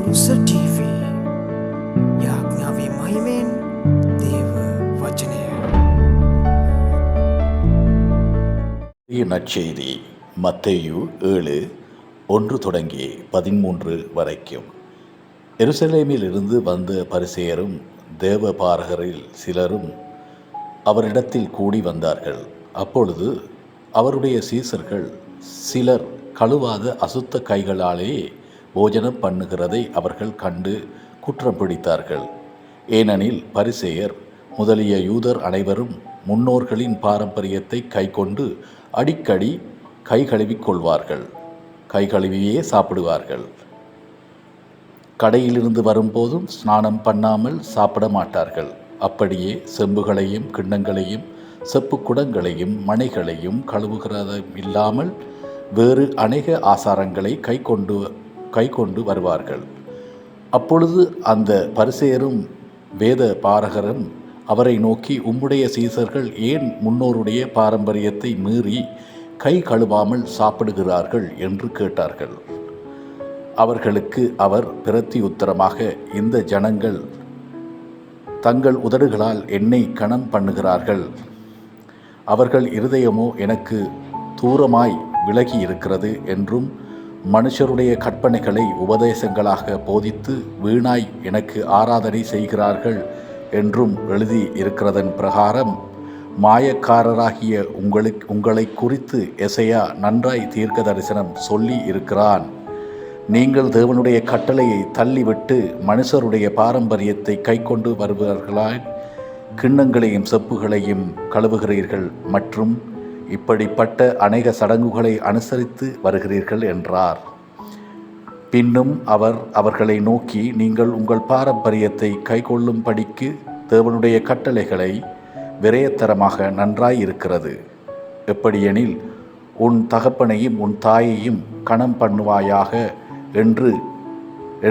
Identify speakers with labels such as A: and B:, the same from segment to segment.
A: කුරුස TV යාඥාවේ මහිමෙන් දේව වචනය.
B: நற்செய்தி மத்தேயு 7:1 தொடங்கி 13 வரைக்கும். எருசலேமில் இருந்து வந்த பரிசேயரும் தேவபாரகரில் சிலரும் அவரிடத்தில் கூடி வந்தார்கள். அப்பொழுது அவருடைய சீசர்கள் சிலர் கழுவாத அசுத்த கைகளாலே போஜனம் பண்ணுகிறதை அவர்கள் கண்டு குற்றம் பிடித்தார்கள். ஏனெனில் பரிசேயர் முதலிய யூதர் அனைவரும் முன்னோர்களின் பாரம்பரியத்தை கைக்கொண்டு அடிக்கடி கை கழுவிக்கொள்வார்கள், கை கழுவியே சாப்பிடுவார்கள். கடையிலிருந்து வரும்போதும் ஸ்நானம் பண்ணாமல் சாப்பிட மாட்டார்கள். அப்படியே செம்புகளையும் கிண்ணங்களையும் செப்பு குடங்களையும் மணைகளையும் கழுவுகிறதும் இல்லாமல் வேறு அநேக ஆசாரங்களை கை கொண்டு வருவார்கள். அப்பொழுது அந்த பரிசேயரும் வேத பாரகரும் அவரை நோக்கி, உம்முடைய சீசர்கள் ஏன் முன்னோருடைய பாரம்பரியத்தை மீறி கை கழுவாமல் சாப்பிடுகிறார்கள் என்று கேட்டார்கள். அவர்களுக்கு அவர் பிரத்தியுத்தரமாக, இந்த ஜனங்கள் தங்கள் உதடுகளால் என்னை கனம் பண்ணுகிறார்கள், அவர்கள் இருதயமோ எனக்கு தூரமாய் விலகி இருக்கிறது என்றும் மனுஷருடைய கற்பனைகளை உபதேசங்களாக போதித்து வீணாய் எனக்கு ஆராதனை செய்கிறார்கள் என்றும் எழுதி இருக்கிறதன் பிரகாரம் மாயக்காரராகிய உங்களை குறித்து எசையா நன்றாய் தீர்க்க தரிசனம் சொல்லி இருக்கிறான். நீங்கள் தேவனுடைய கட்டளையை தள்ளிவிட்டு மனுஷருடைய பாரம்பரியத்தை கைக்கொண்டு வருபவர்களாய் கிண்ணங்களையும் செப்புகளையும் கழுவுகிறீர்கள் மற்றும் இப்படிப்பட்ட அநேக சடங்குகளை அனுசரித்து வருகிறீர்கள் என்றார். பின்னும் அவர் அவர்களை நோக்கி, நீங்கள் உங்கள் பாரம்பரியத்தை கைக்கொள்ளும்படிக்கு தேவனுடைய கட்டளைகளை விரயத்தரமாக நன்றாய் இருக்கிறது. எப்படியெனில், உன் தகப்பனையும் உன் தாயையும் கனம் பண்ணுவாயாக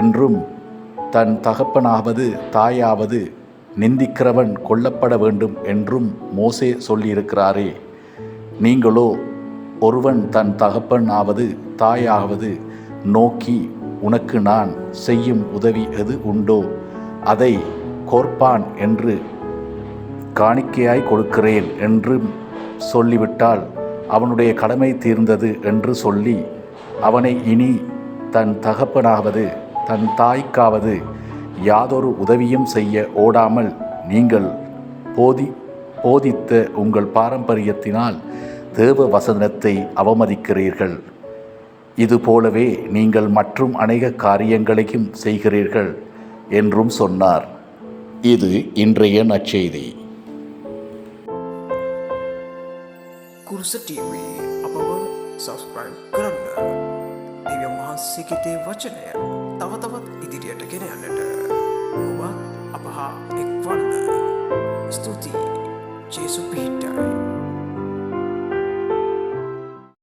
B: என்றும் தன் தகப்பனாவது தாயாவது நிந்திக்கிறவன் கொல்லப்பட வேண்டும் என்றும் மோசே சொல்லியிருக்கிறாரே. நீங்களோ ஒருவன் தன் தகப்பனாவது தாயாவது நோக்கி, உனக்கு நான் செய்யும் உதவி எது உண்டோ அதை கோர்பான் என்று காணிக்கையாய் கொடுக்கிறேன் என்று சொல்லிவிட்டால் அவனுடைய கடமை தீர்ந்தது என்று சொல்லி அவனை இனி தன் தகப்பனாவது தன் தாய்க்காவது யாதொரு உதவியும் செய்ய ஓடாமல் நீங்கள் போதித்த உங்கள் பாரம்பரியத்தினால் தேவ வசனத்தை அவமதிக்கிறீர்கள். இதுபோலவே நீங்கள் மற்றும் அநேக காரியங்களையும் செய்கிறீர்கள் என்றும் சொன்னார். இது இன்றைய நற்செய்தி.
A: කුරුස TV අපව සබස්ක්‍රයිබ් කරන්න. දෙවියන් වහන්සේගේ වචනය තව තවත් ඉදිරියට ගෙන යන්නට ඔබ අප හා එක්වන්න. ස්තුතියි. ජේසු පිහිටා.